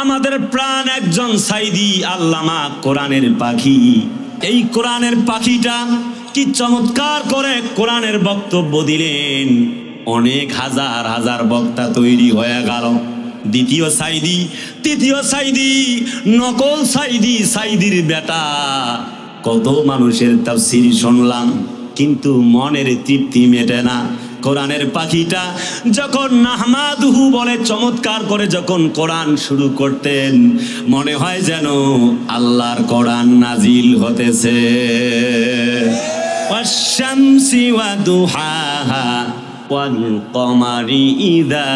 আমাদের প্রাণ একজন সাইদি আল্লামা কোরআনের পাখি। এই কোরআনের পাখিটা কি চমৎকার করে কোরআনের বক্তব্য দিলেন। অনেক হাজার হাজার বক্তা তৈরি হয়ে গেল। দ্বিতীয় সাইদি, তৃতীয় সাইদি, নকল সাইদি, সাইদির বেটা। কত মানুষের তাফসীর শুনলাম, কিন্তু মনের তৃপ্তি মেটে না। কোরআনের পাখিটা যখন নাহমাদুহু বলে চমৎকার করে যখন কোরআন শুরু করতেন, মনে হয় যেন আল্লাহর কোরআন নাজিল হতেছে। ওয়াশ-শামসি ওয়া দুহাহা ওয়াল কমারি ইযা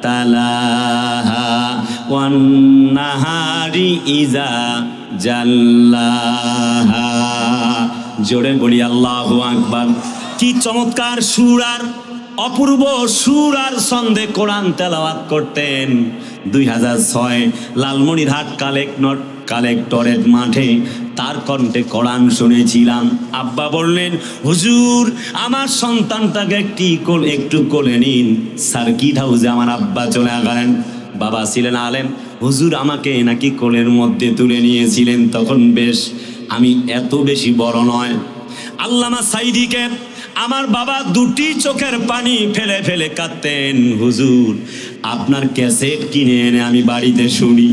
তালাহা ওয়ান নাহারি ইযা জাল্লাহা। জোরে বলি আল্লাহু আকবার। কি চমৎকার সুর আর অপূর্ব সুর আর ছন্দে কোরআন তেলাওয়াত করতেন। 2006 লালমনিরহাট কালেক্টরেট মাঠে তার কণ্ঠে কোরআন শুনেছিলাম। আব্বা বললেন, হুজুর আমার সন্তানটাকে একটু কোলে নিন। সার্কিট হাউসে আমার আব্বা চলে গেলেন। বাবা ছিলেন আলেম, হুজুর আমাকে নাকি কোলের মধ্যে তুলে নিয়েছিলেন। তখন বেশ আমি এত বেশি বড় নয়। আল্লামা সাইদিকে আমার বাবা দুটি চোখের পানি ফেলে ফেলে কাঁদতেন, হুজুর আপনার ক্যাসেট কিনে এনে আমি বাড়িতে শুনি,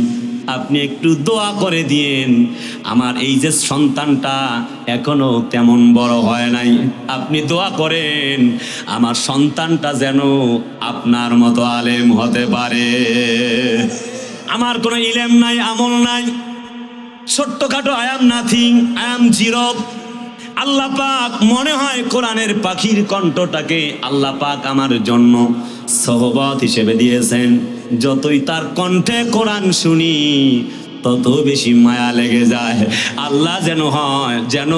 আপনি একটু দোয়া করে দিয়েন। আমার এই যে সন্তানটা এখনো তেমন বড় হয় নাই, আপনি দোয়া করেন আমার সন্তানটা যেন আপনার মতো আলেম হতে পারে। আমার কোনো ইলম নাই, আমল নাই, ছোট্টখাটো I am nothing, I am zero. Allah পাক মনে হয় কোরআনের পাখির কণ্ঠটাকে আল্লাহ পাক আমার জন্য সহবত হিসেবে দিয়েছেন। যতই তার কণ্ঠে কোরআন শুনি তত বেশি মায়া লেগে যায়। আল্লাহ যেন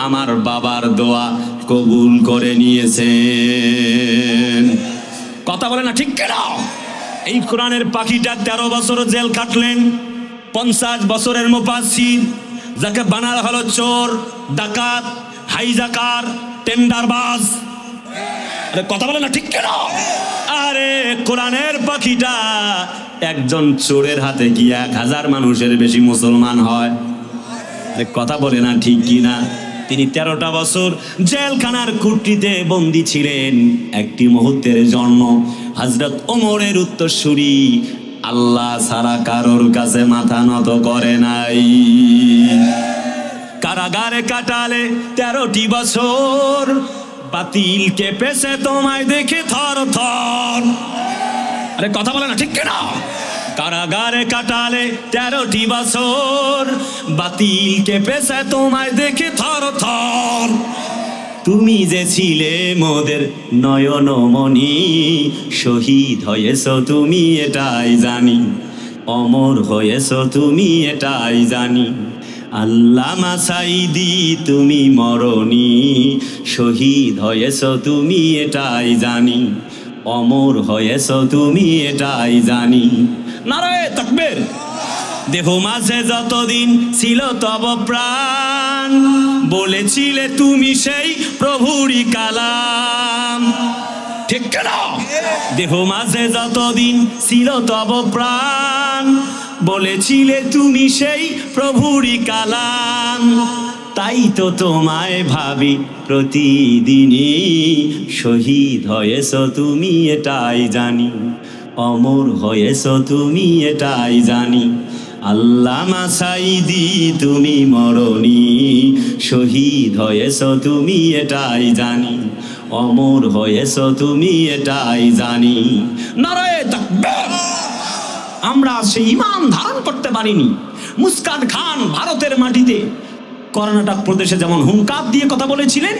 আমার বাবার দোয়া কবুল করে নিয়েছেন। কথা বলে না ঠিক কেন? এই কোরআনের পাখিটা 13 বছর জেল কাটলেন। 50 বছরের মুফাসসির, যাকে বানানো হলো চোর, ডাকাত, হাইজাকার, টেন্ডারবাজ। আরে কথা বলে না ঠিক কেন? আরে কোরআনের পাখিটা একজন চোরের হাতে কি 1000 মানুষের বেশি মুসলমান হয়? কথা বলে না ঠিক কিনা? তিনি 13টা বছর জেলখানার কুঠিতে বন্দী ছিলেন। একটি মুহূর্তের জন্য হযরত ওমরের উত্তরসূরি আল্লাহ ছাড়া কারোর কাছে মাথা নত করে নাই। কারাগারে কাটালে 13টি বছর, বাতিল কেঁপেছে তোমায় দেখে থর থর। আরে কথা বলে না ঠিক কেনা? কারাগারে কাটালে 13টি বছর, বাতিল কেঁপেছে তোমায় দেখে থর থর। তুমি যে ছিলে মোদের নয়নমণি, শহীদ হয়েছ তুমি এটাই জানি, অমর হয়েছ তুমি এটাই জানি। আল্লামা সাইদি তুমি মরণি, শহীদ হয়েছ তুমি এটাই জানি, অমর হয়েছ তুমি এটাই জানি। নারায়ে তাকবীর। দেহ মাঝে যতদিন ছিল তব প্রাণ, বলেছিলে তুমি সেই প্রভুরই কালাম। ঠিক না? দেহ মাঝে যতদিন ছিল তব প্রাণ, বলেছিলে তুমি সেই প্রভুরই কালাম। তাই তো তোমায় ভাবি প্রতিদিনই, শহীদ হয়েছ তুমি এটাই জানি, অমর হয়েছ তুমি এটাই জানি। আল্লামা সাইদি তুমি মরণি, শহীদ হয়েছ তুমি এটাই জানি, অমর হয়েছ তুমি এটাই জানি। নারায়ে তাকবীর। আমরা সেই ঈমান ধারণ করতে পারিনি। মুস্কান খান ভারতের মাটিতে কর্ণাটক প্রদেশে যেমন হুঙ্কার দিয়ে কথা বলেছিলেন,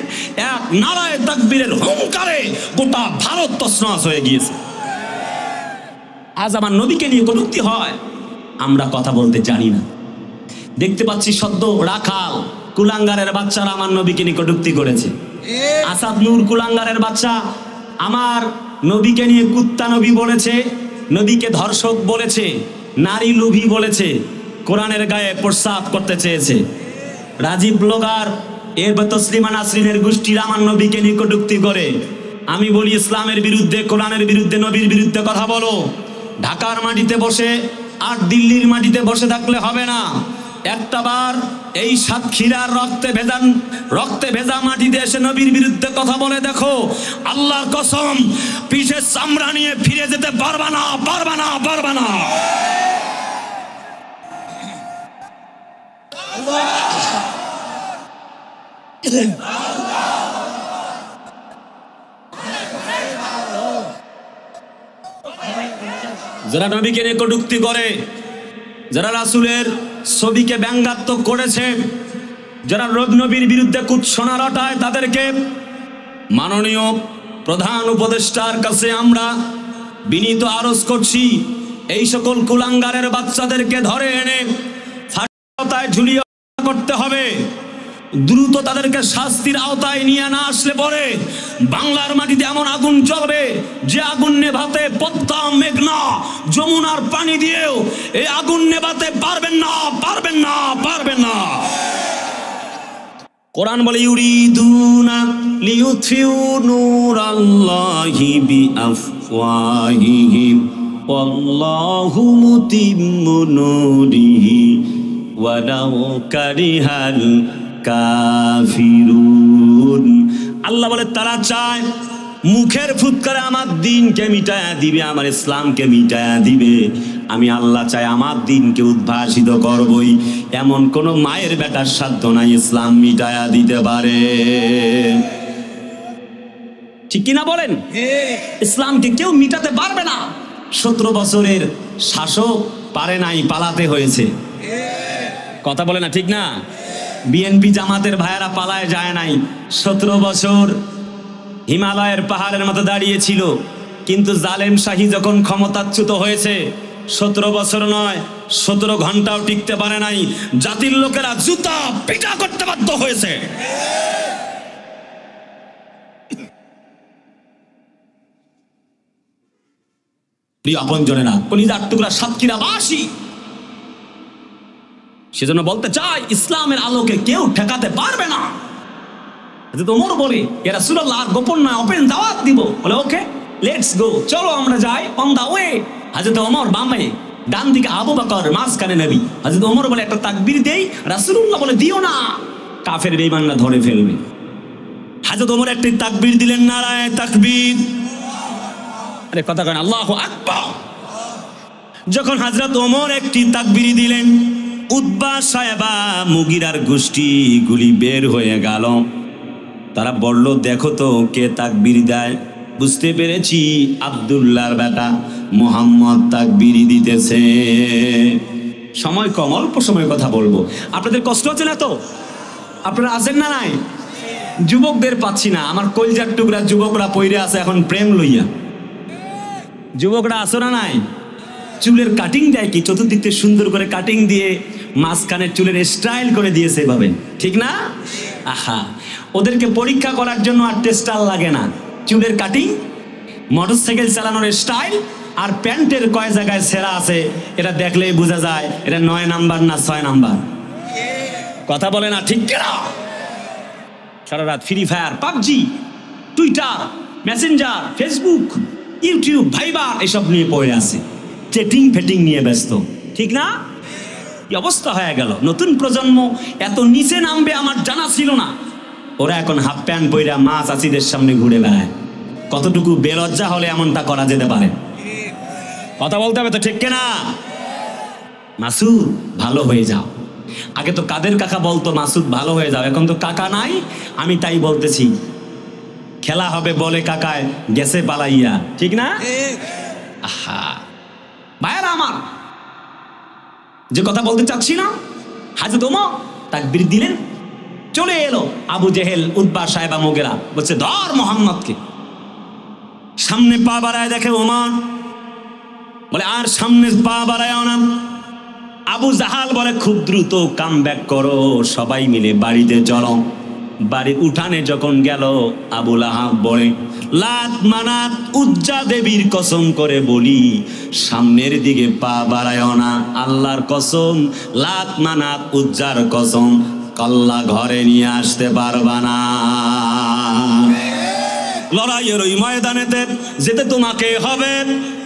এক নারায়ে তাকবীরের হুঙ্কারে গোটা ভারত তছনছ হয়ে গিয়েছে। আজ আমার নবীকে নিয়ে কটূক্তি হয়, আমরা কথা বলতে জানি না। দেখতে পাচ্ছি সদ্য রাখাল কুলাঙ্গারের বাচ্চারা আমার নবীকে নিয়ে কটূক্তি করেছে। আসাদ নূর কুলাঙ্গারের বাচ্চা আমার নবীকে নিয়ে কুত্তা নবী বলেছে, নবীকে ধর্ষক বলেছে, নারী লোভী বলেছে, কোরআনের গায়ে প্রস্রাব করতে চেয়েছে। রাজীব ব্লগার তসলিমা নাসরিনের গোষ্ঠীর আমার নবীকে নিয়ে কটূক্তি করে। আমি বলি ইসলামের বিরুদ্ধে, কোরআনের বিরুদ্ধে, নবীর বিরুদ্ধে কথা বলো। ঢাকার মাটিতে বসে আর দিল্লির মাটিতে বসে থাকলে হবে না। একটাবার এই সাতক্ষীরার রক্তে ভেজা মাটিতে এসে নবীর বিরুদ্ধে কথা বলে দেখো, আল্লাহর কসম পিঠে চামড়া নিয়ে ফিরে যেতে পারবা না, পারবা না, পারবা না। যারা নবীকে নিয়ে কটূক্তি করে, যারা রাসূলের ছবিকে ব্যঙ্গাত্মক করেছে, যারা নবীর বিরুদ্ধে কুৎসনা রটায়, তাদেরকে মাননীয় প্রধান উপদেষ্টার কাছে আমরা বিনীত আরজ করছি, এই সকল কুলাঙ্গারের বাচ্চাদেরকে ধরে এনে ফাঁসির ঝুলিয়ে করতে হবে। দ্রুত তাদেরকে শাস্তির আওতায় নিয়ে না আসলে পরে বাংলার মাটিতে এমন আগুন জ্বলবে যে আগুন নেভাতে পদ্মা, মেঘনা, যমুনার পানি দিয়েও এই আগুন নেভাতে পারবেন না, পারবেন না, পারবেন না। কোরআন বলে ইউরিদুনা লিইউতফিউ নূরাল্লাহি বিআফওয়াহিহিম ওয়াল্লাহু মুতিম্মু নূরিহি ওয়ালাউ কারিহাল কাফিরুন। আল্লাহ বলে তারা চায় মুখের ফুৎকারে আমার দিনকে মিটায়া দিবে, আমার ইসলামকে মিটায়া দিবে। আমি আল্লাহ চাই আমার দিনকে উদ্ভাসিত করবই। এমন কোন মায়ের বেটার সাধ্য নাই ইসলাম মিটায়া দিতে পারে, ঠিক কিনা বলেন? ইসলামকে কেউ মিটাতে পারবে না। 17 বছরের শাসক পারে নাই, পালাতে হয়েছে। কথা বলে না, ঠিক না? বিএনপি জামাতের ভাইয়েরা পালায় যায় নাই। 17 বছর হিমালয়ের পাহাড়ের মতো দাঁড়িয়েছিল, কিন্তু জালেম শাহী যখন ক্ষমতাচ্যুত হয়েছে 17 বছর নয় 17 ঘন্টাও টিকতে পারে নাই। জাতির লোকেরা জুতা পিটা করতে বাধ্য হয়েছে। প্রিয় আপনজনেরা, কলিজার টুকরা সাতক্ষীরাবাসী, সেজন্য বলতে চাই ইসলামের আলোকে কেউ ঠেকাতে পারবে না। হযরত ওমর বলে, ইয়া রাসূলুল্লাহ, গোপন না ওপেন দাওয়াত দিব। বলে ওকে, লেটস গো, চলো আমরা যাই, অন দা ওয়ে। হযরত ওমর বামে, ডান দিকে আবু বকর, মাঝখানে নবী। হযরত ওমর বলে একটা তাকবীর দেই, রাসূলুল্লাহ বলে দিও না, কাফের বেঈমানরা ধরে ফেলবে। হযরত ওমর একটি তাকবীর দিলেন, নারায়ে তাকবীর। আরে কথা কন, আল্লাহু আকবার। যখন হযরত ওমর একটি তাকবীর দিলেন, উতবা, সায়বা, মুগিরার গোষ্ঠীগুলি বের হয়ে গেল। তারা বলল, দেখো তো কে তাকবীর দেয়। বুঝতে পেরেছি আব্দুল্লাহর বেটা মুহাম্মদ তাকবীর দিতেছে। সময় কম, অল্প সময় কথা বলবো। আপনাদের কষ্ট হচ্ছে না তো? আপনারা আছেন না? নাই যুবকদের পাচ্ছি না। আমার কলজার টুকরা যুবকরা পইরে আছে এখন প্রেম লইয়া। যুবকরা আসো না? নাই চুলের কাটিং দেয় কি, চতুর্দিক থেকে সুন্দর করে কাটিং দিয়ে মাঝখানে চুলের স্টাইল করে দিয়েছে, ভাবেন ঠিক না? আহা, ওদেরকে পরীক্ষা করার জন্য আর টেস্টার লাগে না। চুলের কাটিং, মোটরসাইকেল চালানোর স্টাইল আর প্যান্টের কয় জায়গায় ছেঁড়া আছে এটা দেখলেই বোঝা যায় এটা 9 নাম্বার না 6 নাম্বার। কথা বলে না, ঠিক না? সারা রাত Free Fire, PUBG, Twitter, Messenger, Facebook, YouTube, Viber এসব নিয়ে পড়ে আছে, চেটিং ফেটিং নিয়ে ব্যস্ত, ঠিক না? কি অবস্থা হয়ে গেল। নতুন প্রজন্ম এত নিচে নামবে আমার জানা ছিল না। ওরা এখন হাফ প্যান্ট পইরা মা চাচিদের সামনে ঘুরে বেড়ায়। কতটুকু বেলজ্জা হলে এমনটা করা যেতে পারে? কথা বলতে হবে তো, ঠিক কিনা? মাসুদ ভালো হয়ে যাও। আগে তো কাদের কাকা বলতো মাসুদ ভালো হয়ে যাও, এখন তো কাকা নাই। আমি তাই বলতেছি, খেলা হবে বলে কাকায় গেছে পালাইয়া, ঠিক না? আহা ভাইয়ারা আমার, যে কথা বলতে চাচ্ছি না, হযরত ওমর তাকবীর দিলেন, চলে এলো আবু জেহেল, উতবা, সায়বা, মুগিরা, বলছে ধর মোহাম্মদকে। সামনে পা বাড়ায় দেখে ওমর, বলে আর সামনে পা বাড়ায় না। আবু জাহাল বলে খুব দ্রুত কাম ব্যাক করো, সবাই মিলে বাড়িতে চলো। বাড়ির উঠানে যখন গেল, আবু লাহাব বলে, লাত, মানাত, উজ্জা দেবীর কসম করে বলি সামনের দিকে পা বাড়ায় না। আল্লাহর কসম, লাত, মানাত, উজ্জার কসম, কল্লা ঘরে নিয়ে আসতে পারবা না। লড়াইয়ের ওই ময়দানেতে যেতে তোমাকে হবে,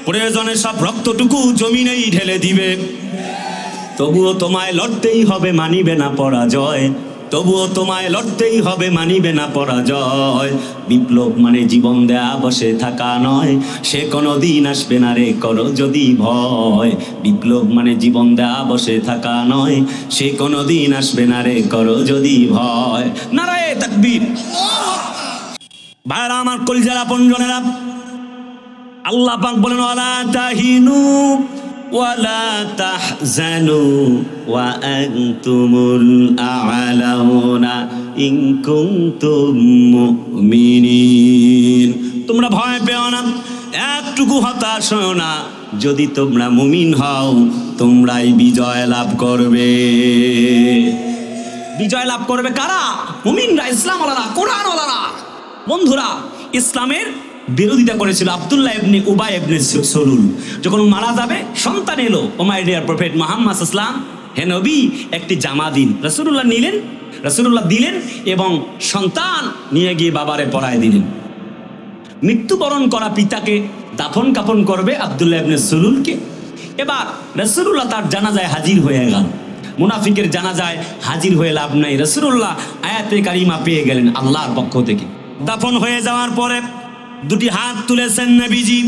প্রয়োজনে সব রক্তটুকু জমিনেই ঢেলে দিবে, তবুও তোমায় লড়তেই হবে, মানিবে না পরাজয়। তবুও তোমায় লড়তেই হবে, মানিবে না পরাজয়। বিপ্লব মানে জীবন দেয়া বসে থাকা নয়, সে কোনো দিন আসবে না রে করো যদি ভয়। বিপ্লব মানে জীবন দেয়া বসে থাকা নয়, সে কোনো দিন আসবে না রে করো যদি ভয়। নারায়ে তাকবীর। ভাইরা আমার, কলিজার আপনজনেরা, আল্লাহ পাক বলেন ওয়ালা তাহিনু ওয়ালা তাহজানু ওয়া আনতুমুল আ'লাউনা ইন কুনতুম মুমিনিন। তোমরা ভয় পেও না, একটুকু হতাশ হও না, যদি তোমরা মুমিন হও তোমরাই বিজয় লাভ করবে। বিজয় লাভ করবে কারা? মুমিনরা, ইসলাম ওয়ালারা, কোরআন ওয়ালারা। বন্ধুরা, ইসলামের বিরোধিতা করেছিল আব্দুল্লাহ ইবনে উবাই ইবনে সলুল। যখন মারা যাবে, সন্তান এলো, ও মাই ডিয়ার প্রফেট মুহাম্মদ সাল্লাল্লাহু আলাইহি ওয়াসাল্লাম, হে নবী, একটি জামা দিন। রাসূলুল্লাহ নিলেন, রাসূলুল্লাহ দিলেন এবং সন্তান নিয়ে গিয়ে বাবারে পরায় দিলেন। মৃত্যুবরণ করা পিতাকে দাফন কাফন করবে আব্দুল্লাহ ইবনে সলুলকে। এবার রাসূলুল্লাহ তার জানাজায় হাজির হয়ে গেল। মুনাফিকের জানাজায় হাজির হয়ে লাভ নাই, রাসূলুল্লাহ আয়াতে কারিমা পেয়ে গেলেন আল্লাহর পক্ষ থেকে। দাফন হয়ে যাওয়ার পরে দুটি হাত তুলেছেন নবীজি।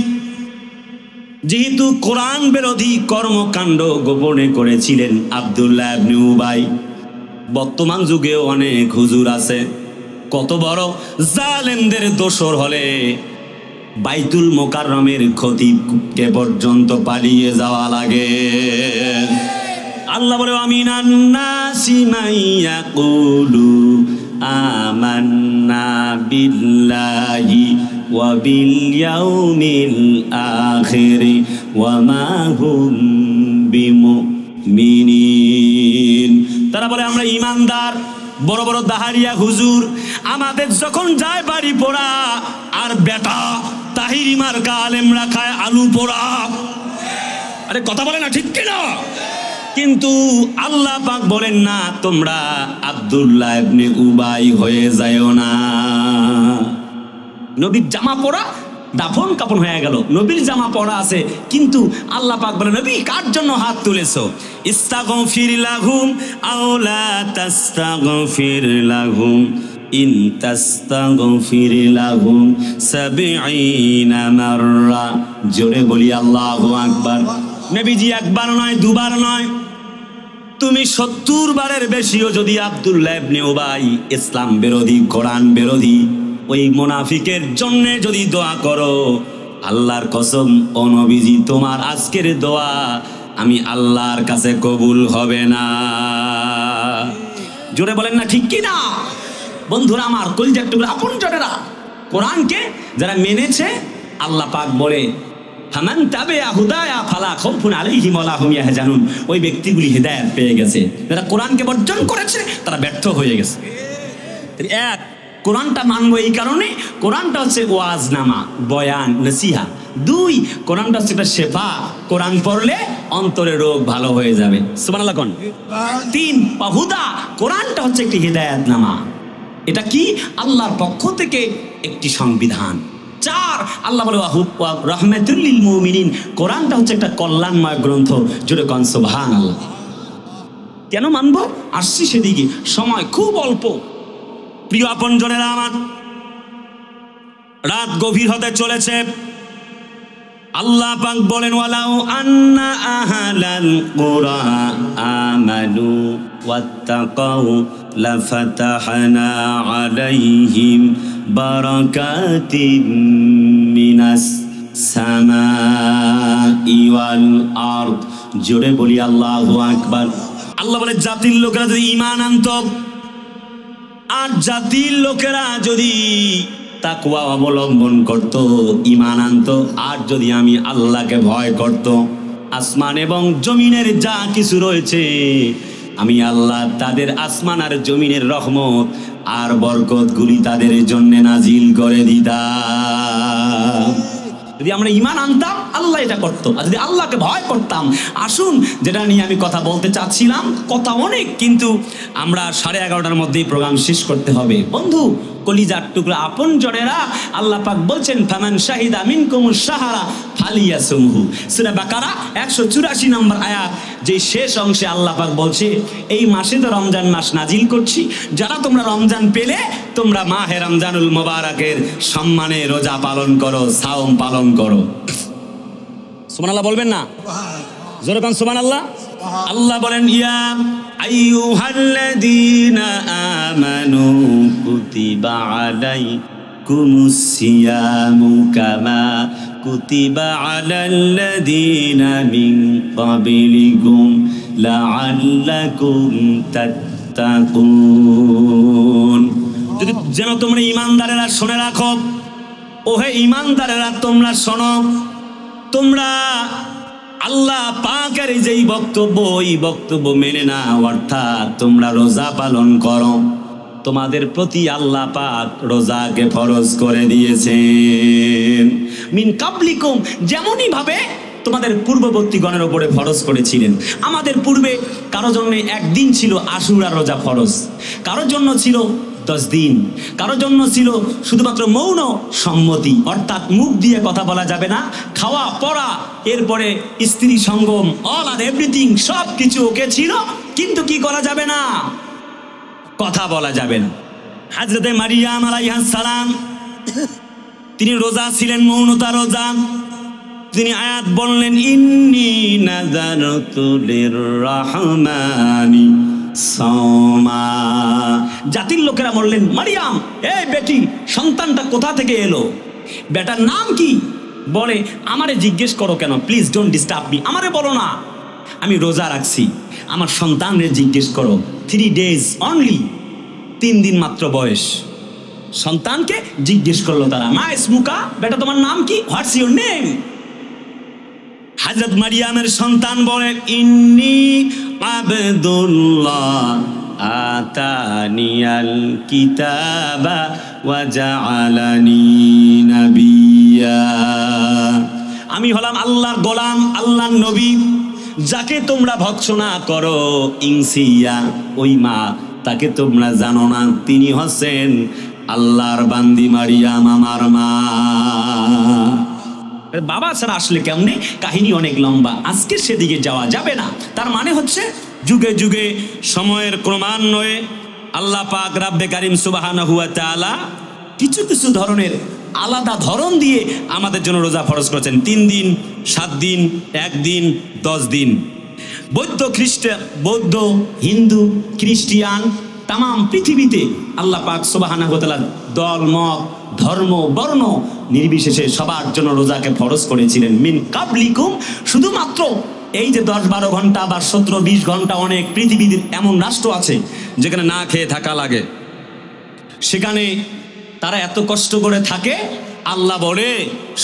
যেহেতু কোরআন বিরোধী কর্মকাণ্ড গোপনে করেছিলেন আব্দুল্লাহ ইবনে উবাই, বর্তমান যুগেও অনেক হুজুর আছে, কত বড় জালেমদের দোসর হলে বাইতুল মোকাররমের খতিবকে পর্যন্ত পালিয়ে যাওয়া লাগে। আল্লাহ বলে আমিনান নাসি মাইয়াকুলু আমান্না বিল্লাহি ওয়া বিল ইয়াউমিল আখির ওয়া মা হুম বিমুমিনিন। তারা বলে আমরা ঈমানদার। বড় বড় দাহারিয়া হুজুর আমাদের যখন যায় বাড়ি পোড়া, আর বেটা তাহিরি মার্কা আলেমরা খায় আলু পোড়া। আরে কথা বলে না, ঠিক কিনা? কিন্তু আল্লাহ পাক বলেন না তোমরা আব্দুল্লাহ ইবনে উবাই হয়ে যাও না। নবীর জামা পরা দাফন কাফন হয়ে গেল, নবীর জামা পরা আছে, কিন্তু আল্লাহ পাক বলেন নবী কার জন্য হাত তুলেছো? ইস্তাগফির লাহুম আও লা তাস্তাগফির লাহুম ইন তাস্তাগফির লাহুম ৭০ মাররা। জোরে বলি আল্লাহু আকবার। নবীজি একবার নয়, দুবার নয়, তুমি ৭০ বারের বেশিও যদি আব্দুল্লাহ ইবনে উবাই ইসলাম বিরোধী, কোরআন বিরোধী ওই মুনাফিকের জন্য যদি দোয়া করো, আল্লাহর কসম ও নবীজি তোমার আজকের দোয়া আমি আল্লাহর কাছে কবুল হবে না। জোরে বলেন না, ঠিক কি না? বন্ধুরা আমার, কলিজার টুকরা আপনজনেরা, কোরআনকে যারা মেনেছে, আল্লাহ পাক বলে ফামান তাবিআ হুদায়া ফালা খাউফুন আলাইহিম ওয়া লা হুম ইয়াহজানুন। ওই ব্যক্তিগুলি হেদায়েত পেয়ে গেছে। যারা কোরআনকে বর্জন করেছে তারা ব্যর্থ হয়ে গেছে। এক, কোরআনটা মানবো এই কারণে, কোরআনটা হচ্ছে ওয়াজনামা, বয়ান, নসিহা। দুই, কোরআনটা হচ্ছে একটা শেফা, কোরআন পড়লে অন্তরে রোগ ভালো হয়ে যাবে। সুবহানাল্লাহ কোন। তিন, হুদা, কোরআনটা হচ্ছে একটি হিদায়াতনামা। এটা কি? আল্লাহর পক্ষ থেকে একটি সংবিধান। চার, আল্লাহ বলে রাহমাতুল লিল মুমিনিন, কোরআনটা হচ্ছে একটা কল্যাণময় গ্রন্থ। জোরে কোন সুবহানাল্লাহ। কেন মানবো? আসছি সেদিকে, সময় খুব অল্প। প্রিয় আপনজনেরা আমার, রাত গভীর হতে চলেছে। আল্লাহ পাক বলেন ওয়ালাউ আন্না আহলাল কুরা আমানু ওয়াত্তাকাউ লাফাতাহনা আলাইহিম বারাকাতিম মিনাস সামাই ওয়াল আরদ। জোরে বলি আল্লাহু আকবার। আল্লাহ বলে জাতির লোকেরা যদি ঈমান আনতো, আর জাতির লোকেরা যদি তাকওয়া অবলম্বন করত, ঈমান আনতো, আর যদি আমি আল্লাহকে ভয় করত, আসমান এবং জমিনের যা কিছু রয়েছে আমি আল্লাহ তাদের আসমান আর জমিনের রহমত আর বরকতগুলি তাদের জন্য নাজিল করে দিতাম। যদি আমরা ঈমান আনতাম, আল্লাহ এটা করতো। আর যদি আল্লাহকে ভয় করতাম, আসুন যেটা নিয়ে আমি কথা বলতে চাচ্ছিলাম, কথা অনেক, কিন্তু আমরা 11:30টার মধ্যেই প্রোগ্রাম শেষ করতে হবে। বন্ধু, কলিজার টুকরা আপনজনেরা, আল্লাহ পাক বলছেন ফামান শাহিদা মিনকুমুশ শাহরা ফালিয়াসুমহু। সূরা বাকারা 184 নম্বর আয়াত, যে শেষ অংশে আল্লাহ পাক বলছে এই মাসে তো রমজান মাস নাজিল করছি, যারা তোমরা রমজান পেলে তোমরা মাহে রমজানুল মুবারাকের সম্মানে রোজা পালন করো, সাওম পালন করো। সুবহানাল্লাহ বলবেন না? জোরে কোন সুবহানাল্লাহ। আল্লাহ বলেন ইয়া আইয়ুহাল্লাযীনা আমানু কুতিবা আলাইকুমুস সিয়ামু কামা কুতিবা আলাল্লাযীনা মিন ক্বাবলিকুম লাআল্লাকুম তাত্তাকুন। যেন তোমরা ঈমানদারেরা শুনে রাখো, ওহে ঈমানদারেরা তোমরা শোনো, তোমরা আল্লাহ পাকের যেই বক্তব্য, এই বক্তব্য মেনে না, অর্থাৎ তোমরা রোজা পালন করো। তোমাদের প্রতি আল্লাহ পাক রোজাকে ফরজ করে দিয়েছেন। মিন কাবলিকুম, যেমনই ভাবে তোমাদের পূর্ববর্তী গণের উপরে ফরজ করেছিলেন। আমাদের পূর্বে কারো জন্য একদিন ছিল আশুরা রোজা ফরজ, কারোর জন্য ছিল 10 দিন, কারোর জন্য ছিল শুধুমাত্র মৌন সম্মতি, অর্থাৎ মুখ দিয়ে কথা বলা যাবে না, খাওয়া পড়া, এরপরে স্ত্রী সঙ্গম, অল আর এভরিথিং সব কিছু ওকে ছিল, কিন্তু কি করা যাবে না? কথা বলা যাবে না। হযরতে মারিয়াম আলাইহিস সালাম তিনি রোজা ছিলেন, মৌনতা রোজা। তিনি আয়াত বললেন ইন্নী নাযারতু লিররহমানি সাওমা। জাতির লোকেরা বললেন মারিয়াম, এই বেটি, সন্তানটা কোথা থেকে এলো? বেটার নাম কি? বলে আমারে জিজ্ঞেস করো কেন? প্লিজ ডোন্ট ডিস্টার্ব মি, আমারে বলো না, আমি রোজা রাখছি, আমার সন্তানরে জিজ্ঞেস করো। 3 days অনলি, 3 দিন মাত্র বয়স। সন্তানকে জিজ্ঞেস করলো তারা, মা ইসমুকা, বেটা তোমার নাম কি? What's your name? হযরত মারিয়ামের সন্তান বলেন ইন্নী আবদুল্লাহ আতানিয়াল কিতাবা ওয়া জাআলানি নাবিয়্যা। আমি হলাম আল্লাহর গোলাম, আল্লাহর নবী, যাকে তোমরা ভৎসনা করো ইনসিয়া, ওই মা, তাকে তোমরা জানো না, তিনি হচ্ছেন আল্লাহর বান্দি মারিয়াম, আমার মা। বাবা ছাড়া আসলে কেমনে? কাহিনী অনেক লম্বা, আজকে সেদিকে যাওয়া যাবে না। তার মানে হচ্ছে যুগে যুগে সময়ের ক্রমান্বয়ে আল্লাহ পাক রাব্বে কারিম সুবহানাহু ওয়া তাআলা কিছু কিছু ধরনের আলাদা ধরন দিয়ে আমাদের জন্য রোজা ফরজ করেছেন। 3 দিন, 7 দিন, 1 দিন, 10 দিন। বৌদ্ধ, হিন্দু, খ্রিস্টিয়ান, তাম পৃথিবীতে আল্লাহ পাক সুবহানাহু ওয়া তাআলা দল, মত, ধর্ম, বর্ণ নির্বিশেষে সবার জন্য রোজাকে ফরজ করেছিলেন। মিন কাবলিকুম, শুধুমাত্র এই যে 10-12 ঘন্টা বা 17-20 ঘন্টা, অনেক পৃথিবীতে এমন রাষ্ট্র আছে যেখানে না খেয়ে থাকা লাগে, সেখানে তারা এত কষ্ট করে থাকে। আল্লাহ বলে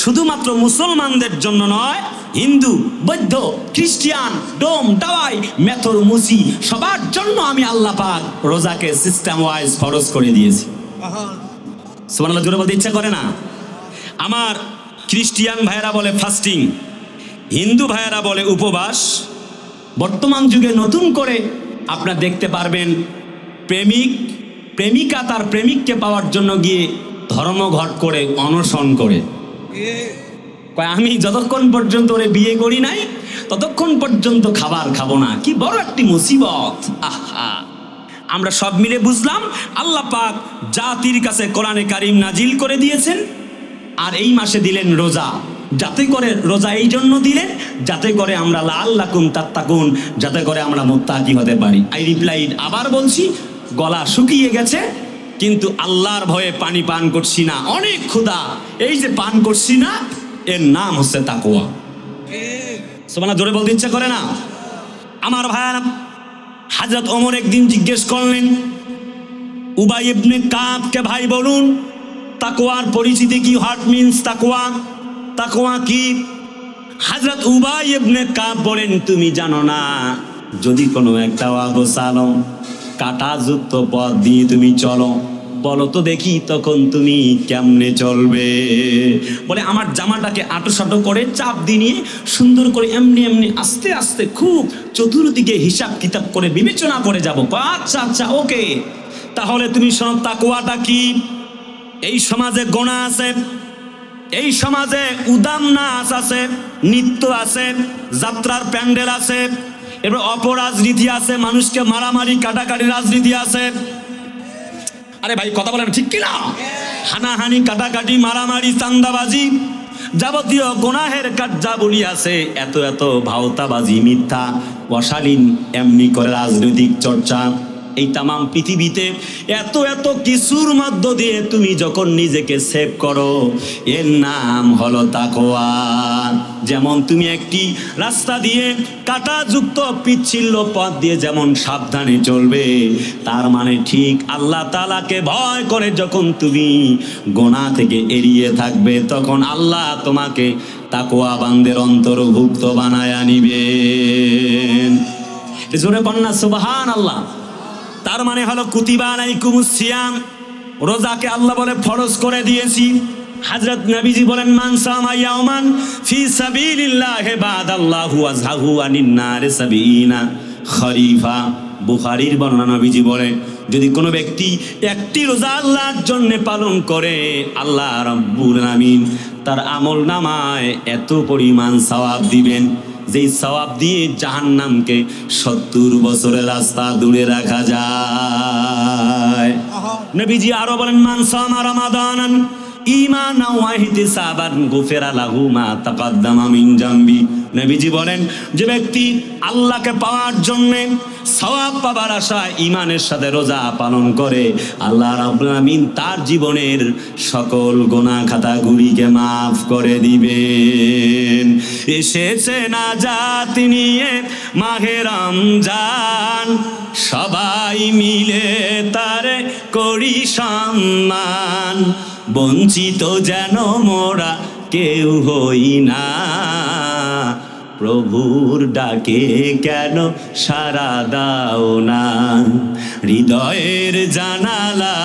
শুধুমাত্র মুসলমানদের জন্য নয়, হিন্দু, বৌদ্ধ, খ্রিস্টিয়ান, ডোম, টাওয়াই, মেথর, মুসি, সবার জন্য আমি আল্লাহ পাক রোজাকে সিস্টেম ওয়াইজ ফরজ করে দিয়েছি। সুবহানাল্লাহ জোরে বলতে ইচ্ছা করে না? আমার খ্রিস্টিয়ান ভাইয়েরা বলে ফাস্টিং, হিন্দু ভাইয়েরা বলে উপবাস। বর্তমান যুগে নতুন করে আপনারা দেখতে পারবেন প্রেমিকা তার প্রেমিককে পাওয়ার জন্য গিয়ে ধর্মঘট করে, অনশন করে, আমি যতক্ষণ পর্যন্ত ওরে বিয়ে করি নাই ততক্ষণ পর্যন্ত খাবার খাবো না। কি বড় একটি মুসিবত! আহা, আমরা সব মিলে বুঝলাম আল্লাহ পাক জাতির কাছে কোরআনে কারিম নাজিল করে দিয়েছেন, আর এই মাসে দিলেন রোজা। যাতে করে রোজা এই জন্য দিলেন যাতে করে আমরা লাআল্লাকুম তাত্তাকুন, যাতে করে আমরা মুত্তাকি হতে পারি। আই রিপ্লাইড, আবার বলছি, গলা শুকিয়ে গেছে কিন্তু আল্লাহর ভয়ে পানি পান করছি না, অনেক ক্ষুধা, এই যে পান করছি না, এর নাম হচ্ছে তাকওয়া। সুবহানাল্লাহ জোরে বলতে ইচ্ছা করে না? আমার ভাইরা, হযরত ওমর একদিন জিজ্ঞেস করলেন উবাই ইবনে কাবকে, ভাই বলুন তাকওয়ার পরিচিতি কি? হোয়াট মিন্স তাকওয়া? তাকওয়া কি? হযরত উবাই ইবনে কাব বলেন তুমি জানো না, যদি কোনো একটা অগোছালো কাঁটাযুক্ত পথ দিয়ে তুমি চলো, বলো তো দেখি তখন তুমি কেমনে চলবে? বলে আমার জামাটাকে আঁটোসাঁটো করে চাপ দিয়ে সুন্দর করে এমনি এমনি আস্তে আস্তে খুব চতুর্দিকে হিসাব কিতাব করে বিবেচনা করে যাবো। আচ্ছা আচ্ছা, ওকে, তাহলে তুমি শোনো তাকওয়াটা কি? এই সমাজে গোনা আছে, এই সমাজে উদাম নাচ আছে, নৃত্য আছে, যাত্রার প্যান্ডেল আছে, এবার অপরাজনীতি আছে, মানুষকে মারামারি কাটাকাটি রাজনীতি আছে। আরে ভাই কথা বলেন ঠিক কিনা? হানাহানি কাটাকাটি মারামারি চান্দাবাজি যাবতীয় গুনাহের কার্যাবলী আছে, এত এত ভাওতাবাজি মিথ্যা অশালীন এমনি করে রাজনৈতিক চর্চা। এই তামাম পৃথিবীতে এত এত কিছুর মধ্য দিয়ে তুমি যখন নিজেকে সেভ করো, এর নাম হলো তাকওয়া। যেমন তুমি একটি রাস্তা দিয়ে কাঁটাযুক্ত পিচ্ছিল পথ দিয়ে যেমন সাবধানে চলবে, তার মানে ঠিক আল্লাহ তাআলাকে ভয় করে যখন তুমি গুনাহ থেকে এড়িয়ে থাকবে, তখন আল্লাহ তোমাকে তাকওয়া বান্দার অন্তর্ভুক্ত বানায় নিবেন। জোরে কন্যা সুবহানাল্লাহ। তার মানে হলো কুতিবা আলাইকুমুস সিয়াম, রোজাকে আল্লাহ বলে ফরজ করে দিয়েছি। হযরত নবীজি বলেন মান সামা ইয়াওমান ফি সাবিলিল্লাহি বাদাল্লাহু আযহাহু আনিন নার সাবিনা খরিফা। বুখারীর বর্ণনা, নবীজি বলেন যদি কোনো ব্যক্তি একটি রোজা আল্লাহর জন্য পালন করে, আল্লাহ রাব্বুল আলামিন তার আমলনামায় এত পরিমাণ সওয়াব দিবেন, যেই সওয়াব দিয়ে জাহান্নামকে 70 বছরের রাস্তা দূরে রাখা যায়। নবীজি আরো বলেন মান সামা রমাদানান ঈমানান ওয়া ইহতিসাবান গুফিরা লাহু মা তাকাদ্দামা মিন জামবি। নবীজি বলেন যে ব্যক্তি আল্লাহকে পাওয়ার জন্য সওয়াব পাবার আশায় ঈমানের সাথে রোজা পালন করে, আল্লাহ রাব্বুল আমিন তার জীবনের সকল গুনাহ খাতাগুলিকে মাফ করে দিবেন। এসেছে নাজাত নিয়ে মাহে রমজান, সবাই মিলে তারে করি সম্মান, বঞ্চিত যেন মোরা কেউ হই না, প্রভুর ডাকে কেন সাড়া দাও না, হৃদয়ের জানালা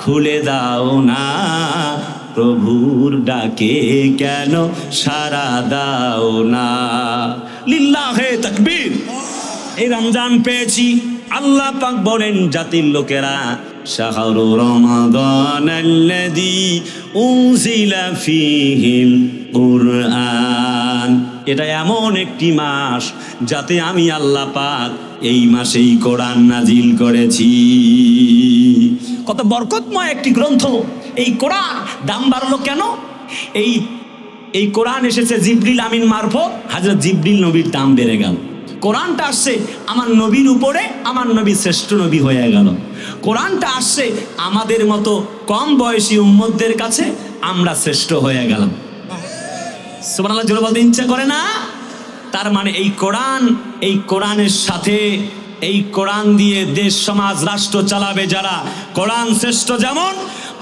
খুলে দাও না, প্রভুর ডাকে কেন সাড়া দাও না। লিল্লাহে তাকবীর। এই রমজান পেয়েছি, আল্লাহ পাক বলেন জাতির লোকেরা শাহরু রমাদানাল্লাযী উনজিলা ফীহিল কুরআন, এটা এমন একটি মাস যাতে আমি আল্লাহ পাক এই মাসেই কোরআন নাজিল করেছি। কত বরকতময় একটি গ্রন্থ এই কোরআন। দাম বাড়লো কেন? এই কোরআন এসেছে জিবরিল আমিন মারফত, হযরত জিবরিল নবীর দাম বেড়ে গেল। কোরআনটা আসছে আমার নবীর উপরে, আমার নবী শ্রেষ্ঠ নবী হয়ে গেল। কোরআনটা আসছে আমাদের মতো কম বয়সী উম্মতদের কাছে, আমরা শ্রেষ্ঠ হয়ে গেলাম। সুবহানাল্লাহ জোরে বলতে ইচ্ছা করে না? তার মানে এই কোরআনের সাথে, এই কোরআন দিয়ে দেশ সমাজ রাষ্ট্র চালাবে যারা, কোরআন শ্রেষ্ঠ যেমন,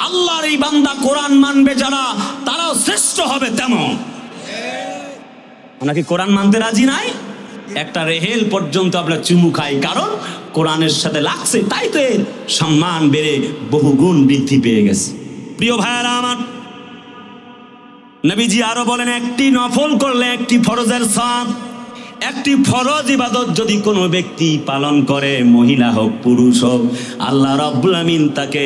আল্লাহর এই বান্দা কোরআন মানবে যারা, তারাও শ্রেষ্ঠ হবে তেমন। আমরা কি কোরআন মানতে রাজি নাই? একটা রেহেল পর্যন্ত আমরা চুমু খাই, কারণ কোরআনের সাথে লাগছে, তাই তো এর সম্মান বেড়ে বহুগুণ বৃদ্ধি পেয়ে গেছে। প্রিয় ভাইয়েরা আমার, নবীজি আরো বলেন একটি নফল করলে একটি ফরজের সওয়াব, একটি ফরজ ইবাদত যদি কোনো ব্যক্তি পালন করে, মহিলা হোক পুরুষ হোক, আল্লাহ রাব্বুল আমিন তাকে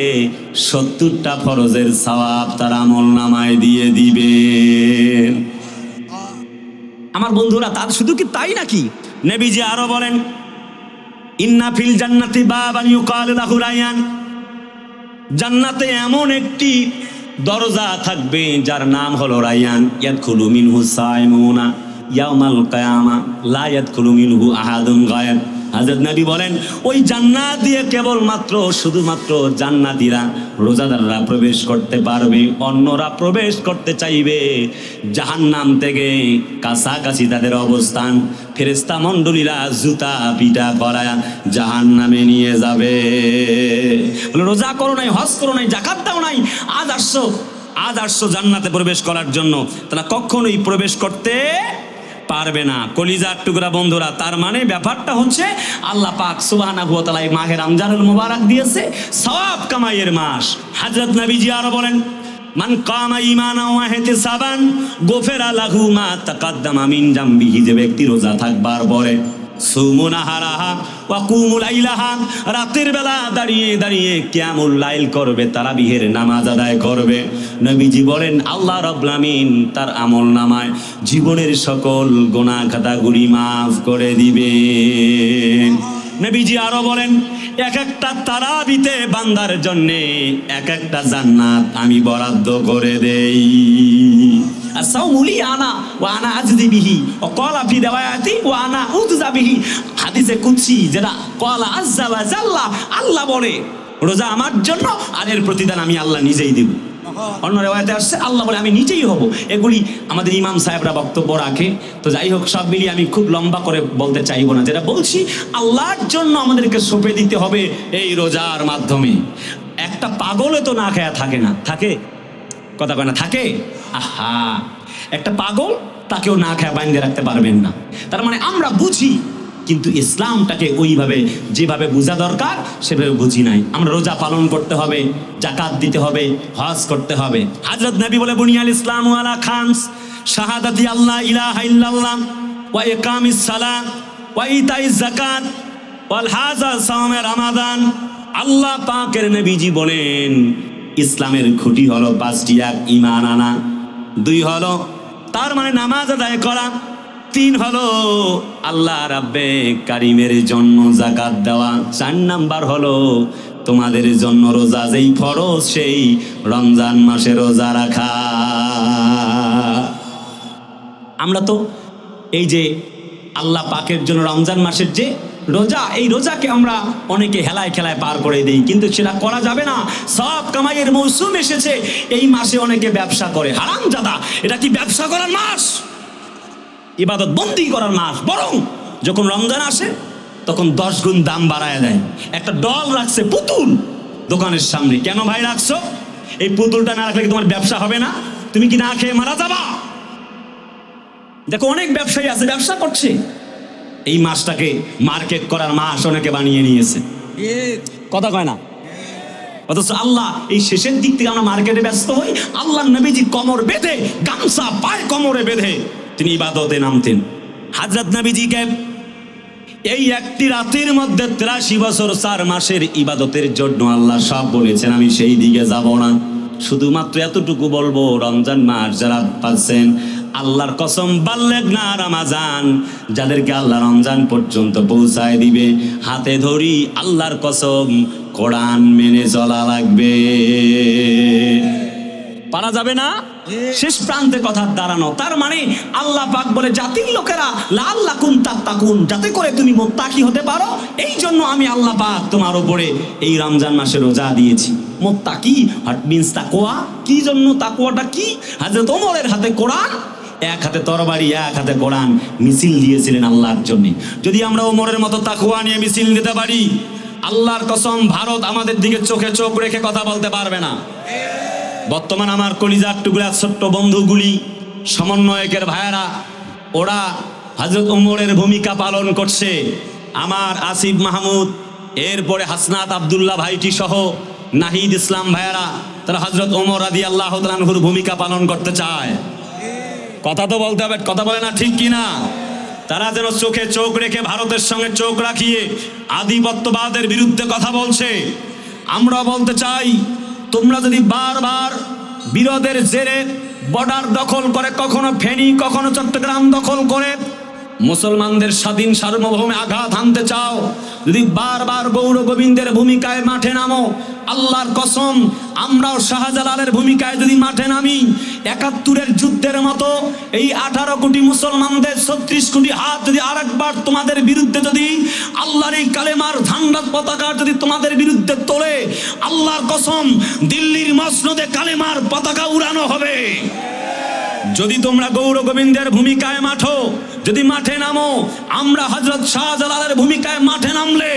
70টা ফরজের সওয়াব তার আমলনামায় দিয়ে দিবেন। আমার বন্ধুরা, তার শুধু কি তাই নাকি? নবীজি আরো বলেন ইন্না ফিল জান্নাতি বাবান ইউকালু লাহু রায়্যান, জান্নাতে এমন একটি দরজা থাকবে যার নাম হলো রায়্যান, ইয়াদখুলু মিনহু সাইমুনা ইয়াউমাল কিয়ামা লা ইয়াদখুলু মিনহু আহাদুন গায়র। হযরত নবী বলেন ওই জান্নাত দিয়ে কেবলমাত্র শুধুমাত্র জান্নাতীরা, রোজাদাররা প্রবেশ করতে পারবে, অন্যরা প্রবেশ করতে চাইবে জাহান্নাম থেকে কাছাকাছি তাদের অবস্থান, ফেরেশতা মণ্ডলীরা জুতা পিটা করায় জাহান্নামে নিয়ে যাবে। বলে রোজা করো নাই, হজ করো নাই, যাকাত দাও নাই, আজ আসছো জান্নাতে প্রবেশ করার জন্য, তারা কখনোই প্রবেশ করতে পারবে না। কলিজার টুকরা বন্ধুরা, তার মানে ব্যাপারটা হচ্ছে আল্লাহ পাক সুবহানাহু ওয়া তাআলা মাহে রমজানুল মুবারক দিয়েছে সওয়াব কামাইয়ের মাস। হযরত নবীজি আরো বলেন মান কামা ঈমানান ওয়া ইহতিসাবান গুফিরা লাহু মা তাকাদ্দামা মিন জামবিহি, যে ব্যক্তি রোজা থাকবার পরে সুমু নাহারাহা ওয়া কুমু লাইলাহা, রাতের বেলা দাঁড়িয়ে দাঁড়িয়ে কিয়ামুল লাইল করবে, তারাবিহের নামাজ আদায় করবে। নবীজি বলেন আল্লাহ রাব্বুল আমিন তার আমল নামায় জীবনের সকল গুনাহ খাতাগুলি মাফ করে দিবে। নবীজি আরো বলেন এক একটা তারাবিতে বান্দার জন্যে এক একটা জান্নাত আমি বরাদ্দ করে দেই। আসাউলি আনা ওয়া আনা আজদি বিহি ওয়া ক্বালা ফি রিওয়ায়াতি ওয়া আনা উযা বিহি, হাদিসে কুদসি যেটা ক্বালা আযজা ওয়া জাল্লা, আল্লাহ বলে রোজা আমার জন্য আর এর প্রতিদান আমি আল্লাহ নিজেই দেব। অন্য রিওয়ায়াতে আসছে আল্লাহ বলে আমি নিজেই হব। এগুলি আমাদের ইমাম সাহেবরা বক্তব্য রাখে। তো যাই হোক, সব মিলিয়ে আমি খুব লম্বা করে বলতে চাইবো না, যেটা বলছি আল্লাহর জন্য আমাদেরকে সঁপে দিতে হবে এই রোজার মাধ্যমে। একটা পাগলে তো না খেয়া থাকে না, থাকে কথা কয় না, থাকে। আহা, একটা পাগল তাকেও না খেয়া বাইন্ধে রাখতে পারবেন না। তার মানে আমরা বুঝি, কিন্তু ইসলামটাকে ওইভাবে যেভাবে বোঝা দরকার সেভাবে বুঝি নাই। আমরা রোজা পালন করতে হবে, জাকাত দিতে হবে, হজ করতে হবে। হযরত নবী বলে বুনিয়াল ইসলামু আলা খামস, শাহাদাতি আল্লাহ ইলাহা ইল্লাল্লাহ ওয়া ইকামিস সালাত ওয়া ইতাইজ যাকাত ওয়াল হাজা সাওমে রমাদান। আল্লাহ পাকের নবীজি বলেন ইসলামের খুঁটি হলো পাঁচটি। এক, ঈমান আনা। দুই হলো তার মানে নামাজ আদায় করা। তিন হলো আল্লাহ রাব্বে কারিমের জন্য যাকাত দেওয়া। চার নাম্বার হলো তোমাদের জন্য রোজা যেই ফরজ সেই রমজান মাসে রোজা রাখা। আমরা তো এই যে আল্লাহ পাকের জন্য রমজান মাসের যে রোজা, এই রোজাকে আমরা অনেকে হেলায় খেলায় পার করে দিই, কিন্তু সেটা করা যাবে না। সব কামাইয়ের মৌসুম এসেছে, এই মাসে অনেকে ব্যবসা করে। হারামজাদা, এটা কি ব্যবসা করার মাস? ইবাদত বন্দি করার মাস। বরং যখন রমজান আসে তখন 10 গুণ দাম বাড়ায় দেয়। একটা ডল রাখছে পুতুল দোকানের সামনে, কেন ভাই রাখছো? এই পুতুলটা না রাখলে কি তোমার ব্যবসা হবে না? তুমি কি না খেয়ে মারা যাবা? দেখো অনেক ব্যবসায়ী আছে ব্যবসা করছে, এই মাসটাকে মার্কেট করার মাস অনেকে বানিয়ে নিয়েছে। কথা কয় না? অথচ আল্লাহ এই শেষের দিক থেকে আমরা মার্কেটে ব্যস্ত হই। আল্লাহ নবীজি কোমর বেঁধে, গামছা পায় কোমরে বেঁধে তিনি ইবাদতে নামতেন। হযরত নবীজিকে এই একটি রাতের মধ্যে 83 বছর 4 মাসের ইবাদতের জন্য আল্লাহ সব বলেছেন, আমি সেই দিকে যাব না। শুধুমাত্র এতটুকু বলবো, রমজান মাস যারা পাচ্ছেন আল্লাহর কসম বাল্লেগ না রমাজান, যাদেরকে আল্লাহ রমজান পর্যন্ত পৌঁছায় দিবে, হাতে ধরি আল্লাহর কসম কোরআন মেনে চলা লাগবে। পারা যাবে না শেষ প্রান্তে কথা দাঁড়ানো। তার মানে আল্লাহ পাক বলে জাতির লোকেরা লাআল্লাকুম তাত্তাকুন, যাতে করে তুমি মুত্তাকি হতে পারো, এই জন্য আমি আল্লাহ পাক তোমার উপরে এই রমজান মাসে রোজা দিয়েছি। মুত্তাকি হোয়াট মিন্স তাকওয়া, কি জন্য তাকওয়াটা কি? হযরত ওমরের হাতে কোরআন, এক হাতে তরবারি এক হাতে কোরআন, মিছিল দিয়েছিলেন আল্লাহর জন্য। যদি আমরা ওমরের মতো তাকওয়া নিয়ে মিছিল দিতে পারি, আল্লাহর কসম ভারত আমাদের দিকে চোখে চোখ রেখে কথা বলতে পারবে না। বর্তমান আমার কলিজার টুকরা ছোট্ট বন্ধুগুলি, সমন্বয়কের ভাইয়েরা, ওরা হযরত ওমরের ভূমিকা পালন করছে। আমার আসিফ মাহমুদ, এরপরে হাসনাত আব্দুল্লাহ ভাইটি সহ নাহিদ ইসলাম ভাইয়েরা, তারা হযরত ওমর রাদিয়াল্লাহু তাআলা আনহুর ভূমিকা পালন করতে চায়। কথা তো বলতে হবে, কথা বলে না ঠিক কিনা? তারা যেন চোখে চোখ রেখে ভারতের সঙ্গে চোখ রাখিয়ে আধিপত্যবাদের বিরুদ্ধে কথা বলছে। আমরা বলতে চাই, তোমরা যদি বারবার বিরোধের জেরে বর্ডার দখল করে, কখনো ফেনী কখনো চট্টগ্রাম দখল করে মুসলমানদের স্বাধীন সার্বভৌমে আঘাত হানতে চাও, যদি বারবার গৌর গোবিন্দের ভূমিকায় মাঠে নামো, আল্লাহর কসম আমরাও শাহজালালের ভূমিকায় যদি মাঠে নামি, ৭১-এর যুদ্ধের মতো এই 18 কোটি মুসলমানদের 36 কোটি হাত যদি আরেকবার তোমাদের বিরুদ্ধে, যদি আল্লাহর এই কালেমার ঝান্ডা পতাকা যদি তোমাদের বিরুদ্ধে তোলে, আল্লাহর কসম দিল্লির মসনদে কালেমার পতাকা উড়ানো হবে। যদি তোমরা গৌর গোবিন্দের ভূমিকায় যদি মাঠে নামো, আমরা হযরত শাহজালালের ভূমিকায় মাঠে নামলে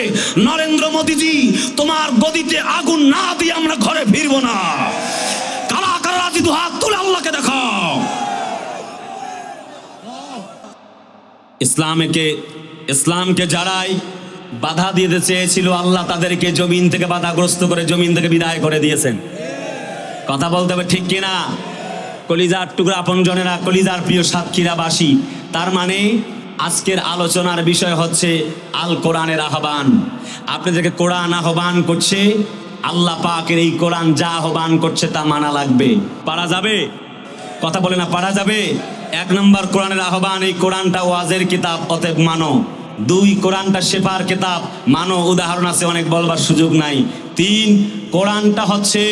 নরেন্দ্র মোদীজি তোমার গদিতে আগুন না দিয়ে আমরা ঘরে ফিরবো না। কারা কারা রাজি, দু হাত তুলে আল্লাহকে দেখাও। ইসলামকে যারাই বাধা দিতে চেয়েছিল, আল্লাহ তাদেরকে জমিন থেকে বাধাগ্রস্ত করে জমিন থেকে বিদায় করে দিয়েছেন। কথা বলতে হবে ঠিক কিনা? কলিজার টুকরা আপনজনেরা, কলিজার প্রিয় সাতক্ষীরাবাসী, তার মানে আজকের আলোচনার বিষয় হচ্ছে আল কোরআনের আহ্বান। আপনাদেরকে কোরআন আহ্বান করছে, আল্লাহ পাকের এই কোরআন যা আহ্বান করছে তা মানা লাগবে। পারা যাবে? কথা বলে না, পারা যাবে? 1 নম্বর কোরআনের আহ্বান, এই কোরআনটা ওয়াজের কিতাব, অতএব মানো। 2, কোরআনটা শেফার কিতাব, মানো, উদাহরণ আছে অনেক, বলবার সুযোগ নাই। 3, কোরআনটা হচ্ছে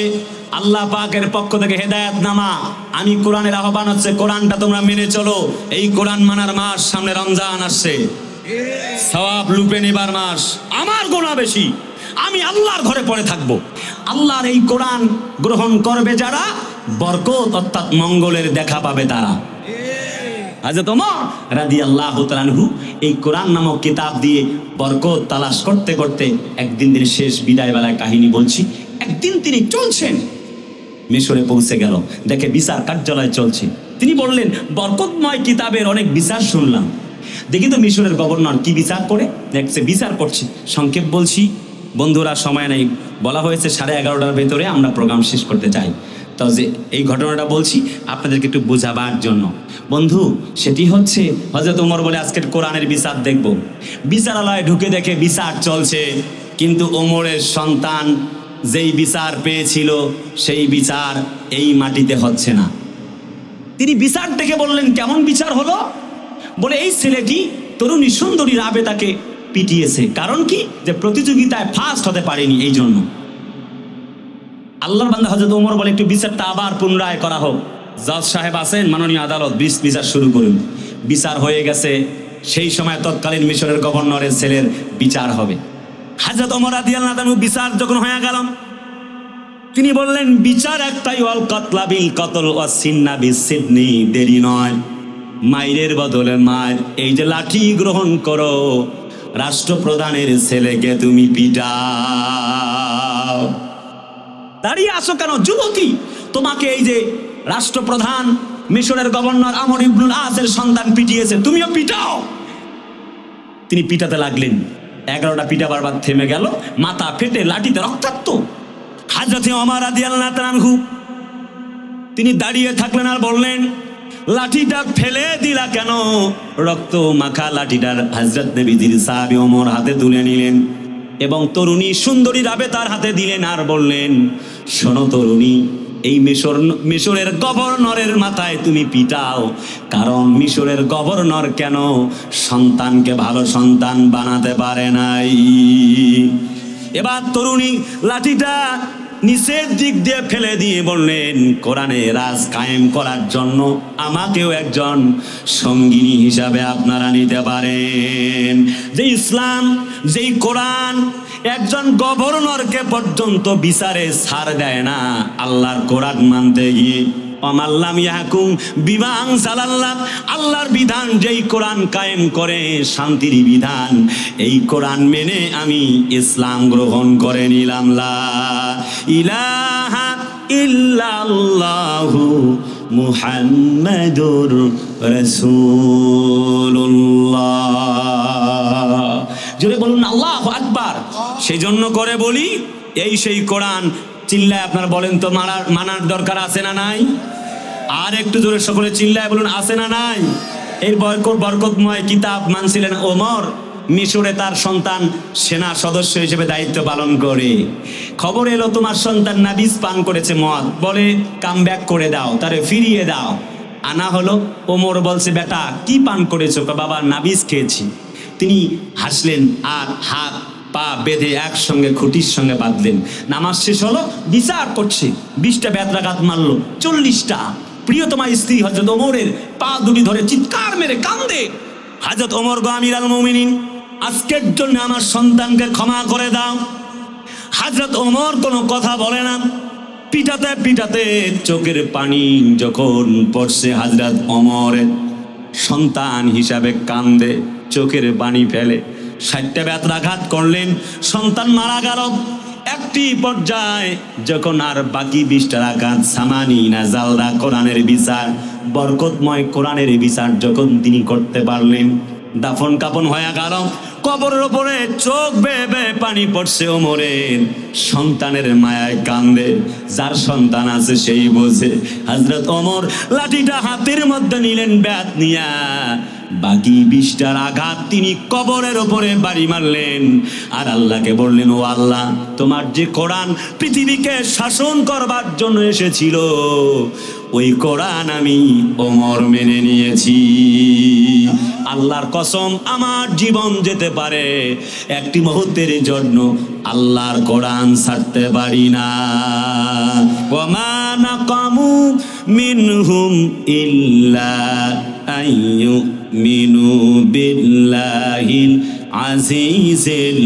আল্লাহ পাকের পক্ষ থেকে হেদায়েত নামা। আমি কোরআনের আহ্বান হচ্ছে কোরআনটা তোমরা মেনে চলো। এই কোরআন মানার মাস, সামনে রমজান আসছে, সওয়াব লুপে নেবার মাস। আমার গুনাহ বেশি, আমি আল্লাহর ঘরে পড়ে থাকবো। আল্লাহর এই কোরআন গ্রহণ করবে যারা, বরকত অর্থাৎ মঙ্গলের দেখা পাবে তারা। হযরত ওমর রাদিয়াল্লাহু তাআলা আনহু এই কোরআন নামক কিতাব দিয়ে বরকত তালাশ করতে করতে একদিন তিনি শেষ বিদায় বেলায় কাহিনী বলছি, একদিন তিনি চলছেন, মিশরে পৌঁছে গেল, দেখে বিচার কার্যালয় চলছে। তিনি বললেন, বরকতময় কিতাবের অনেক বিচার শুনলাম, দেখি তো মিশরের গভর্নর কি বিচার করে। দেখছে বিচার করছে। সংক্ষেপ বলছি বন্ধুরা, সময় নেই, বলা হয়েছে 11:30টার ভেতরে আমরা প্রোগ্রাম শেষ করতে চাই। তো যে এই ঘটনাটা বলছি আপনাদেরকে একটু বোঝাবার জন্য। বন্ধু, সেটি হচ্ছে হযরত ওমর বলে আজকের কোরআনের বিচার দেখব। বিচারালয়ে ঢুকে দেখে বিচার চলছে, কিন্তু ওমরের সন্তান যেই বিচার পেয়েছিল সেই বিচার এই মাটিতে হচ্ছে না। তিনি বিচার দেখে বললেন, কেমন বিচার হলো? বলে, এই ছেলেটি তরুণী সুন্দরী রাবেতাকে পিটিয়েছে। কারণ কি? যে প্রতিযোগিতায় ফার্স্ট হতে পারেনি, এই জন্য। আল্লাহর বান্দা হযরত ওমর বলে, একটু বিচারটা আবার পুনরায় করা হোক। জজ সাহেব আছেন, মাননীয় আদালত, বিচার শুরু করুন। বিচার হয়ে গেছে। সেই সময় তৎকালীন মিশরের গভর্নরের ছেলের বিচার হবে। হযরত ওমর রাদিয়াল্লাহু আনহু বিচার যখন হয়ে গেল, তিনি বললেন, বিচার একটাই, ওয়াল কাতলা বিল কতল ওয়াস সিন্না বিস সিদনি, দেরি নয়, মাইরের বদলে মার। এই যে লাঠি গ্রহণ করো, রাষ্ট্রপ্রধানের ছেলেকে তুমি পিটাও। দাঁড়িয়ে আসো কেন যুবতী? তোমাকে এই যে রাষ্ট্রপ্রধান মিশরের গভর্নর আমর ইবনুল আসের সন্তান পিটিয়েছে, তুমিও পিটাও। তিনি পিটাতে লাগলেন। 11টা পিটাবার বাদ থেমে গেল, মাথা ফেটে লাঠিতে রক্তাক্ত। হযরত ওমর রাদিয়াল্লাহু তাআলা আনহু তিনি দাঁড়িয়ে থাকলেন আর বললেন, লাঠিটা ফেলে দিলা কেন? রক্ত মাখা লাঠিটার হযরত নবীজির সাহাবী ওমর হাতে তুলে নিলেন এবং তরুণী সুন্দরী রাবেতার হাতে দিলেন আর বললেন, শোনো তরুণী, এই মিশরের গভর্নরের মাথায় তুমি পিটাও, কারণ মিশরের গভর্নর কেন সন্তানকে ভালো সন্তান বানাতে পারে নাই। এবার তরুণী লাঠিটা নিচের দিক দিয়ে ফেলে দিয়ে বললেন, কোরআনে রাজ কায়েম করার জন্য আমাকেও একজন সঙ্গিনী হিসাবে আপনারা নিতে পারেন। যে ইসলাম, যেই কোরআন একজন গভর্নরকে পর্যন্ত বিচারে ছাড় দেয় না আল্লাহর কোরআন মানতে গিয়ে। অমাল্লাম ইয়াহকুম বিমা আনজালাল্লাহ, আল্লাহর বিধান যেই কোরআন কায়েম করে, শান্তির বিধান, এই কোরআন মেনে আমি ইসলাম গ্রহণ করে নিলাম। লা ইলাহা ইল্লাল্লাহু মুহাম্মাদুর রাসূলুল্লাহ। জোরে বলুন আল্লাহু আকবার। সেই জন্য করে বলি, এই সেই কোরআন চিল্লায় আপনারা বলেন তো, মানার দরকার আছে না নাই? আর একটু জোরে সকলে চিল্লায় বলুন, আছে না নাই? এই বরকতময় কিতাব মানছিলেন ওমর, মিশরে তার সন্তান সেনা সদস্য হিসেবে দায়িত্ব পালন করে। খবর এলো তোমার সন্তান নাবিজ পান করেছে মদ, বলে কাম ব্যাক করে দাও, তারে ফিরিয়ে দাও। আনা হলো, ওমর বলছে, বেটা কি পান করেছো? বাবা নাবিজ খেয়েছি। তিনি হাসলেন আর হাত পা বেঁধে একসঙ্গে খুঁটির সঙ্গে বাঁধলেন। নামাজ শেষ হলো, বিচার করছে। 20টা বেত্রাঘাত মারলো, 40টা। প্রিয়তমা স্ত্রী হযরত ওমরের পা দুটি ধরে চিৎকার মেরে কান্দে, হযরত ওমর গো আমির আল মুমিনিন, আজকের জন্য আমার সন্তানকে ক্ষমা করে দাও। হযরত ওমর কোনো কথা বলে না। পিটাতে পিটাতে চোখের পানি যখন পড়ছে, হযরত ওমরের সন্তান হিসাবে কান্দে, চোখের পানি ফেলে। 60টা বেত্রাঘাত করলেন, সন্তান মারা গেল। একটি পর্যায়ে যখন আর বাকি 20টা রাকাত সামানি না জালদা কোরআনের বিচার, বরকতময় কোরআনের বিচার যখন তিনি করতে পারলেন, দাফন কাফন হয়ে গেল। কবরের উপরে চোখ বেয়ে বেয়ে পানি পড়ছে। ওমরের সন্তানের মায়ায় কান্দে, যার সন্তান আছে সেই বোঝে। হযরত ওমর লাঠিটা হাতের মধ্যে নিলেন, ব্যাত নিয়া বাকি 20টার আঘাত তিনি কবরের ওপরে বাড়ি মারলেন আর আল্লাহকে বললেন, ও আল্লাহ, তোমার যে কোরআন পৃথিবীকে শাসন করবার জন্য এসেছিল, ওই কোরআন আমি ওমর মেনে নিয়েছি। আল্লাহর কসম, আমার জীবন যেতে পারে, একটি মুহূর্তের জন্য আল্লাহর কোরআন ছাড়তে পারি না। ওয়া মা নাকামু মিনহুম ইল্লা আইয়ুমিনু বিল্লাহিল আজিজিল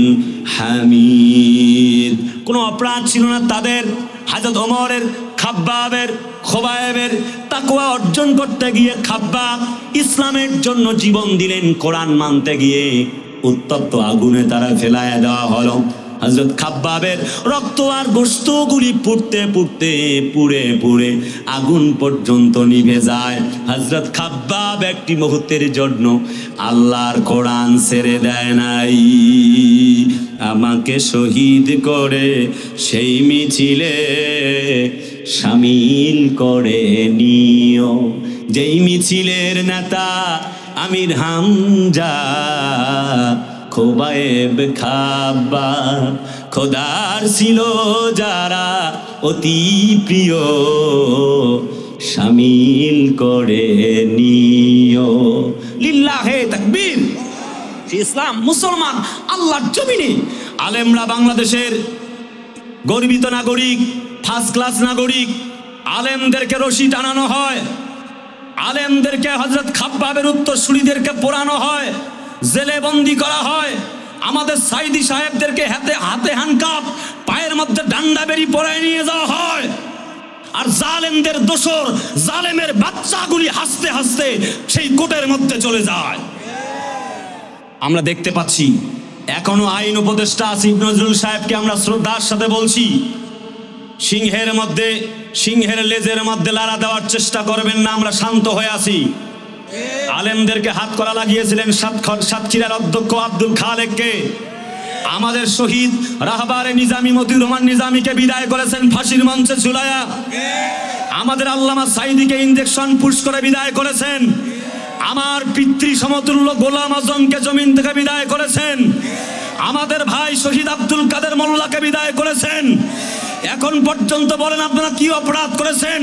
হামিদ। কোনো অপরাধ ছিল না তাদের। হযরত ওমরের, খাব্বাবের, খোবায়েবের তাকওয়া অর্জন করতে গিয়ে খাব্বাব ইসলামের জন্য জীবন দিলেন। কোরআন মানতে গিয়ে উত্তপ্ত আগুনে তারা ফেলায়া দেওয়া হলো। হযরত খাব্বাবের রক্ত আর গোশতগুলি পুড়তে পুড়তে পুড়ে পুড়ে আগুন পর্যন্ত নিভে যায়। হযরত খাব্বাব একটি মুহূর্তের জন্য আল্লাহর কোরআন ছেড়ে দেয় নাই। আমাকে শহীদ করে সেই মিছিলে শামিল করে নিও, যেই মিছিলের নেতা আমির হামজা, খোবায়েব, খাব্বাব, খোদার ছিল যারা অতি প্রিয়, শামিল করে নিও। লিল্লাহে তাকবীর। ইসলাম, মুসলমান, আল্লাহর জমিনে আলেমরা বাংলাদেশের গর্বিত নাগরিক, ফার্স্ট ক্লাস নাগরিক। আলেমদেরকে রশি টানানো হয়, আলেমদেরকে হযরত খাব্বাবের উত্তরসূরিদেরকে পোড়ানো হয়, জেলে বন্দি করা হয়। আমাদের সাইদি সাহেবদেরকে হাতে হাতে হ্যান্ডকাপ, পায়ের মধ্যে ডান্ডা বেরি পরায় নিয়ে যাওয়া হয়। আর জালেমদের দোসর, জালেমের বাচ্চাগুলি হাসতে হাসতে সেই কোটের মধ্যে চলে যায়। আমরা দেখতে পাচ্ছি এখনো আইন উপদেষ্টা আসিফ নজরুল সাহেবকে আমরা শ্রদ্ধার সাথে বলছি, সিংহের মধ্যে, সিংহের লেজের মধ্যে লাড়া দেওয়ার চেষ্টা করবেন না। আমরা শান্ত হয়ে আছি। আলেমদেরকে হাত করা লাগিয়েছিলেন সাতক্ষীরার অধ্যক্ষ আব্দুল খালেককে। আমাদের শহীদ রাহবারে নিজামী মতিউর রহমান নিজামীকে বিদায় করেছেন ফাঁসির মঞ্চে ঝুলায়া। আমাদের আল্লামা সাইদিকে ইনজেকশন পুশ করে বিদায় করেছেন। আমার পিতৃ সমতুল্য গোলাম আজমকে জমিন থেকে বিদায় করেছেন। আমাদের ভাই শহীদ আব্দুল কাদের মোল্লাকে বিদায় করেছেন। এখন পর্যন্ত বলেন আপনারা কি অপরাধ করেছেন?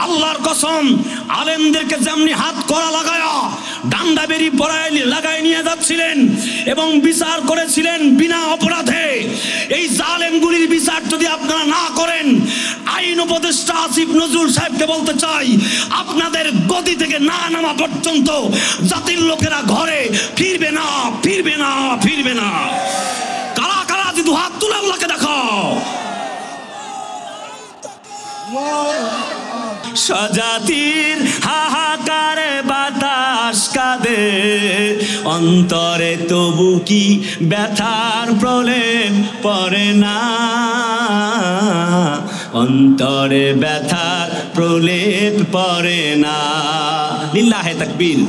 আল্লাহর কসম, আলেমদেরকে যেমনি হাত করা লাগায়া ডান্ডা বেরি পরায় লাগায় নিয়ে যাচ্ছিলেন এবং বিচার করেছিলেন বিনা অপরাধে, এই জালেমগুলির বিচার যদি আপনারা না করেন, আইন উপদেষ্টা আসিফ নজরুল সাহেবকে বলতে চাই, আপনাদের গদি থেকে না নামা পর্যন্ত জাতির লোকেরা ঘরে ফিরবে না, ফিরবে না, ফিরবে না। কারা কারা যদি হাত তুলে আল্লাহকে দেখাও। স্বজাতির হাহাকারে বাতাস কাঁদে, অন্তরে তবু কি ব্যথার প্রলেপ পড়ে না, অন্তরে ব্যথার প্রলেপ পড়ে না। লিল্লাহে তাকবীর।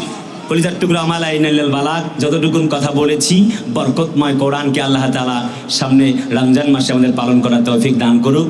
কলিজার টুকরা আমালাইনাল বালাক। যতটুকুন কথা বলেছি, বরকতময় কোরআনকে আল্লাহ তাআলা সামনে রমজান মাসে আমাদের পালন করার তৌফিক দান করুক।